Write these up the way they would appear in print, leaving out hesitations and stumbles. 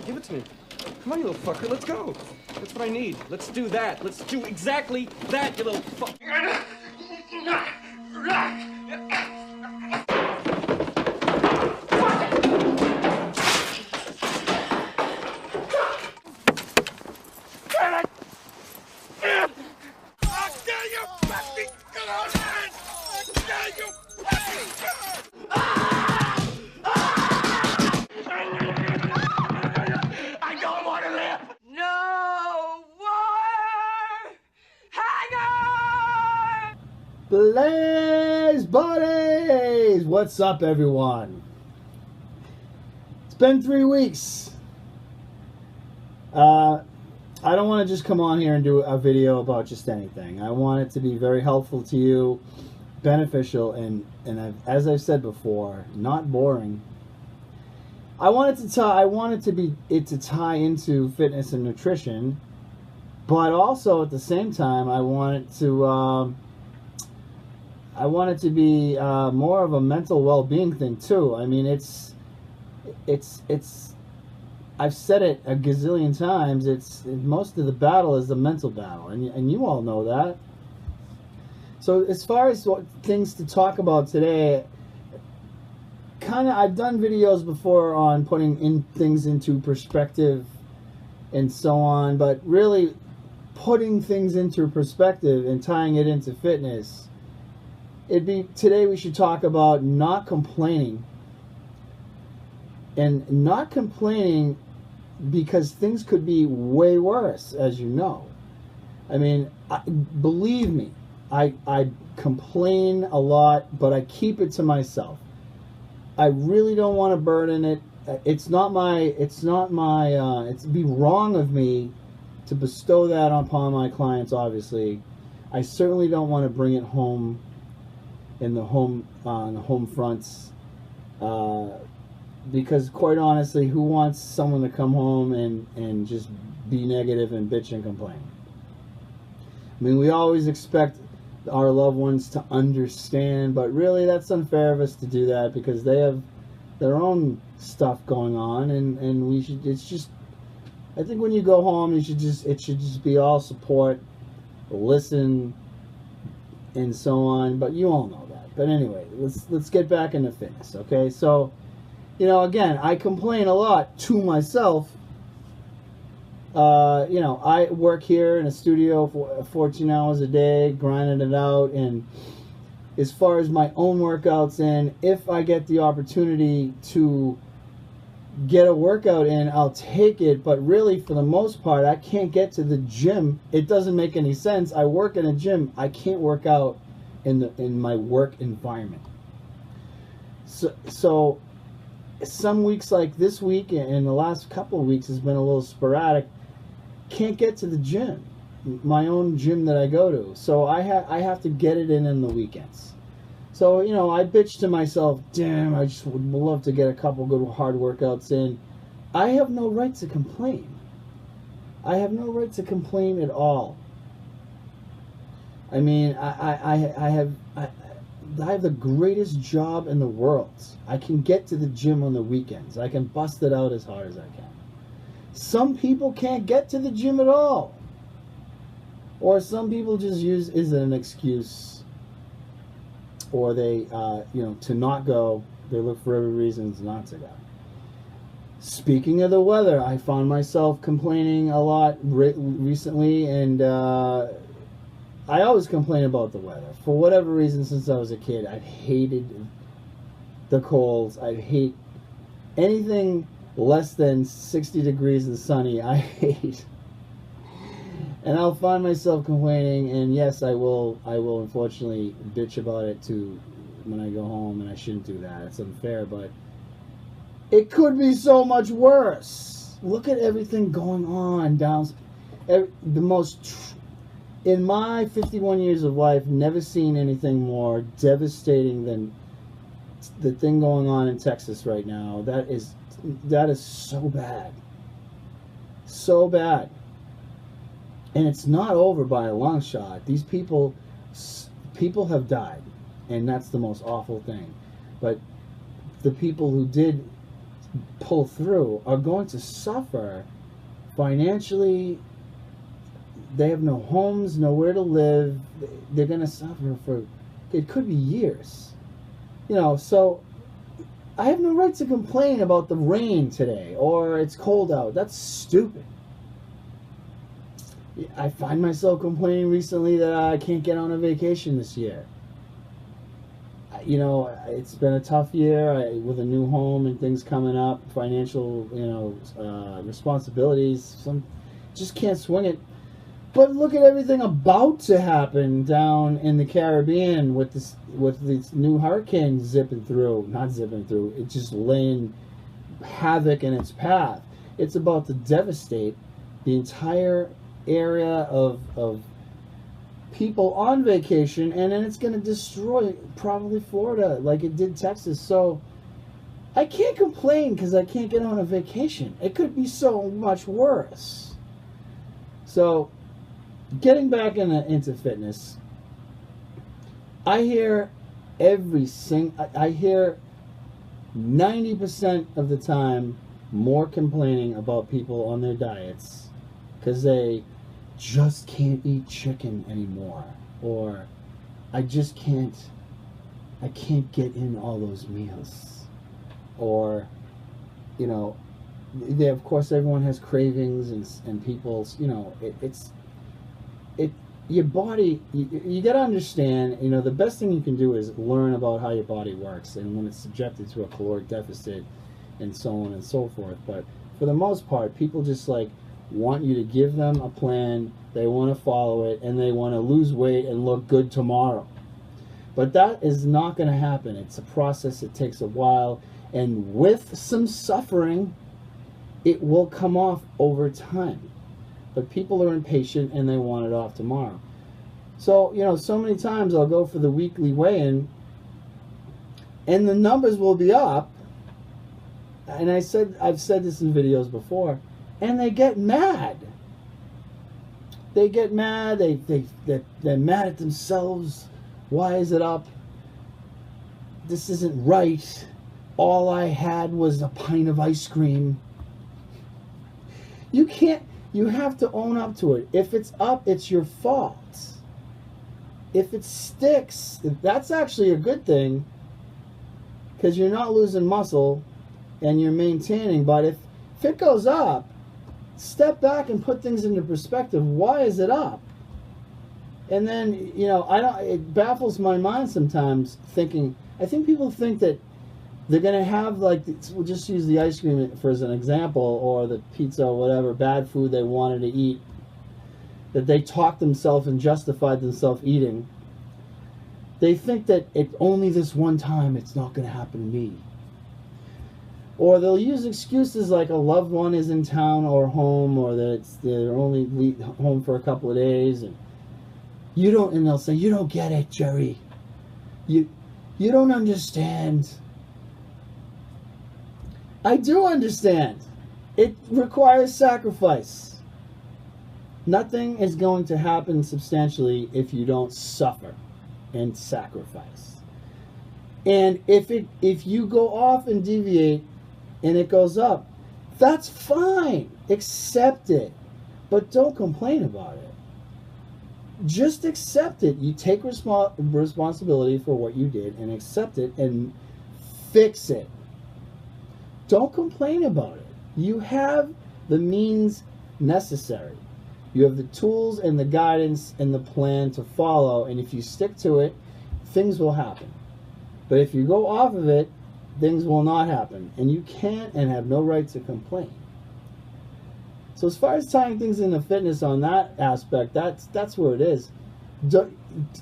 Give it to me. Come on, you little fucker. Let's go. That's what I need. Let's do that. Let's do exactly that, you little fuck. BlazeBodyz! What's up, everyone? It's been 3 weeks. I don't want to just come on here and do a video about just anything. I want it to be very helpful to you, beneficial, and as I've said before, not boring. I want it to tie into fitness and nutrition, but also at the same time, I want it to be more of a mental well-being thing too. I mean, it's I've said it a gazillion times. Most of the battle is the mental battle, and you all know that. So as far as things to talk about today, I've done videos before on putting things into perspective and so on, but really putting things into perspective and tying it into fitness. Today we should talk about not complaining, and not complaining because things could be way worse, as you know. I mean, believe me, I complain a lot, but I keep it to myself. I really don't want to burden it. It'd be wrong of me to bestow that upon my clients, obviously. I certainly don't want to bring it home on the home fronts, because quite honestly, who wants someone to come home and just be negative and bitch and complain? I mean, we always expect our loved ones to understand, but really that's unfair of us to do that, because they have their own stuff going on, and we should, I think when you go home, it should just be all support, listen, and so on. But you all know that. But anyway, let's get back into fitness, okay? So, you know, again, I complain a lot to myself. You know, I work here in a studio for 14 hours a day, grinding it out, and as far as my own workouts in, if I get the opportunity to get a workout in, I'll take it, but really for the most part, I can't get to the gym. It doesn't make any sense. I work in a gym. I can't work out in my work environment. So some weeks, like this week and the last couple of weeks, has been a little sporadic. Can't get to the gym, my own gym that I go to. So I have to get it in the weekends. So, you know, I bitch to myself, damn, I just would love to get a couple good hard workouts in. I have no right to complain. I have no right to complain at all. I mean, I have the greatest job in the world. I can get to the gym on the weekends. I can bust it out as hard as I can. Some people can't get to the gym at all. Or some people just use it as an excuse. Or they, you know, to not go. They look for every reason not to go. Speaking of the weather, I found myself complaining a lot recently, and I always complain about the weather. For whatever reason, since I was a kid, I've hated the colds. I hate anything less than 60 degrees and sunny. I hate. And I'll find myself complaining, and yes, I will unfortunately bitch about it too when I go home, and I shouldn't do that. It's unfair, but it could be so much worse. Look at everything going on down. In my 51 years of life, never seen anything more devastating than the thing going on in Texas right now. That is so bad. So bad. And it's not over by a long shot. These people have died, and that's the most awful thing. But the people who did pull through are going to suffer financially. They have no homes, nowhere to live. They're going to suffer for, it could be years. You know, so I have no right to complain about the rain today or it's cold out. That's stupid. I find myself complaining recently that I can't get on a vacation this year. You know, it's been a tough year with a new home and things coming up, financial, you know, responsibilities. Some just can't swing it. But look at everything about to happen down in the Caribbean with this new hurricane not zipping through. It's just laying havoc in its path. It's about to devastate the entire area of people on vacation, and then it's going to destroy probably Florida like it did Texas. So I can't complain because I can't get on a vacation. It could be so much worse. So getting back into fitness, I hear I hear 90% of the time more complaining about people on their diets because they just can't eat chicken anymore, or I can't get in all those meals, or, you know, of course everyone has cravings and people's, you know, your body, you got to understand, you know, the best thing you can do is learn about how your body works and when it's subjected to a caloric deficit and so on and so forth. But for the most part, people just like want you to give them a plan, they want to follow it, and they want to lose weight and look good tomorrow. But that is not going to happen. It's a process. It takes a while, and with some suffering, it will come off over time. But people are impatient and they want it off tomorrow. So, you know, so many times I'll go for the weekly weigh-in and the numbers will be up. And I've said this in videos before, and they get mad. They get mad. They're mad at themselves. Why is it up? This isn't right. All I had was a pint of ice cream. You have to own up to it. If it's up, it's your fault. If it sticks, that's actually a good thing because you're not losing muscle and you're maintaining. But if it goes up, step back and put things into perspective. Why is it up? And then, you know, it baffles my mind sometimes thinking, I think people think that they're going to have, like, we'll just use the ice cream for as an example, or the pizza or whatever, bad food they wanted to eat, that they talked themselves and justified themselves eating. They think that it's only this one time, it's not going to happen to me. Or they'll use excuses like a loved one is in town or home, or that they're only home for a couple of days, and they'll say, you don't get it, Jerry. You don't understand. I do understand. It requires sacrifice. Nothing is going to happen substantially if you don't suffer and sacrifice. And if you go off and deviate and it goes up, that's fine. Accept it. But don't complain about it. Just accept it. You take responsibility for what you did and accept it and fix it. Don't complain about it. You have the means necessary. You have the tools and the guidance and the plan to follow, and if you stick to it, things will happen. But if you go off of it, things will not happen, and you can't and have no right to complain. So as far as tying things into fitness on that aspect, that's where it is.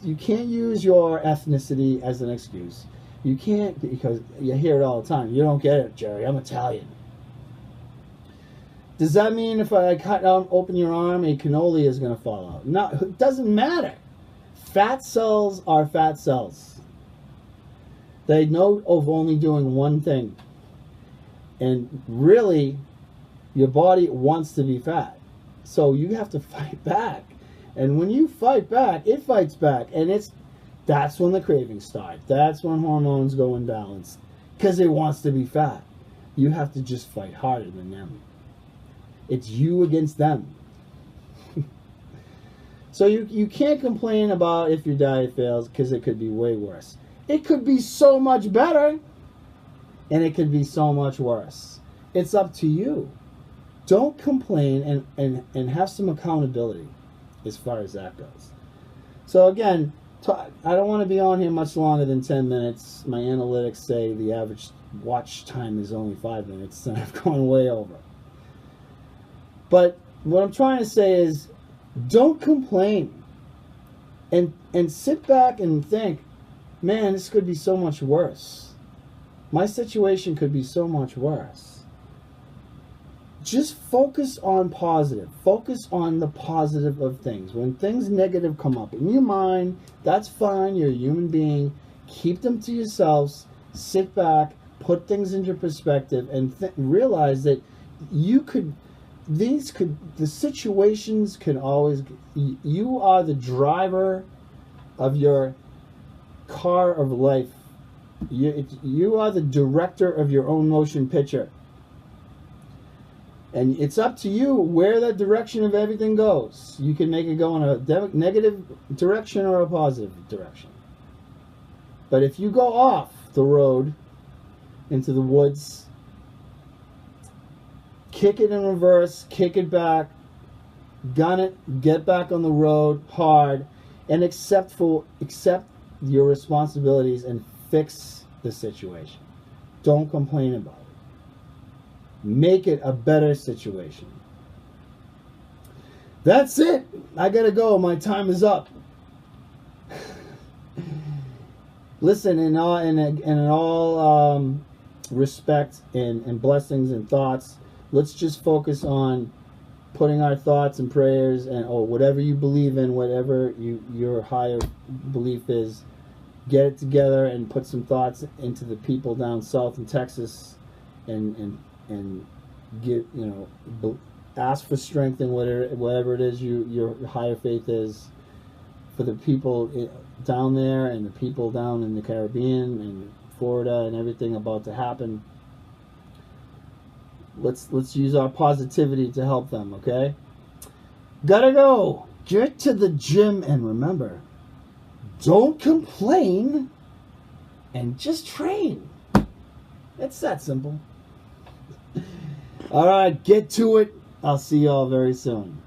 You can't use your ethnicity as an excuse. You can't, because you hear it all the time. You don't get it, Jerry. I'm Italian. Does that mean if I cut down, open your arm, a cannoli is going to fall out? No, it doesn't matter. Fat cells are fat cells. They know of only doing one thing. And really, your body wants to be fat. So you have to fight back. And when you fight back, it fights back. And that's when the cravings start. That's when hormones go imbalanced. Because it wants to be fat. You have to just fight harder than them. It's you against them. So you can't complain about if your diet fails, because it could be way worse. It could be so much better, and it could be so much worse. It's up to you. Don't complain, and have some accountability as far as that goes. So again, I don't want to be on here much longer than 10 minutes. My analytics say the average watch time is only 5 minutes, and I've gone way over. But what I'm trying to say is, don't complain, and sit back and think, man, this could be so much worse. My situation could be so much worse. Just focus on positive. Focus on the positive of things. When things negative come up in your mind, that's fine. You're a human being. Keep them to yourselves. Sit back, put things into perspective, and realize that the situations can always, you are the driver of your car of life. You are the director of your own motion picture. And it's up to you where that direction of everything goes. You can make it go in a negative direction or a positive direction. But if you go off the road into the woods, kick it in reverse, kick it back, gun it, get back on the road hard, and accept your responsibilities and fix the situation. Don't complain about it. Make it a better situation. That's it. I gotta go. My time is up. Listen, in all respect and blessings and thoughts, let's just focus on putting our thoughts and prayers and whatever you believe in, whatever your higher belief is, get it together and put some thoughts into the people down south in Texas, and get, ask for strength in whatever it is your higher faith is, for the people down there and the people down in the Caribbean and Florida and everything about to happen. Let's use our positivity to help them, okay? Gotta go. Get to the gym, and remember, don't complain and just train. It's that simple. All right, get to it. I'll see y'all very soon.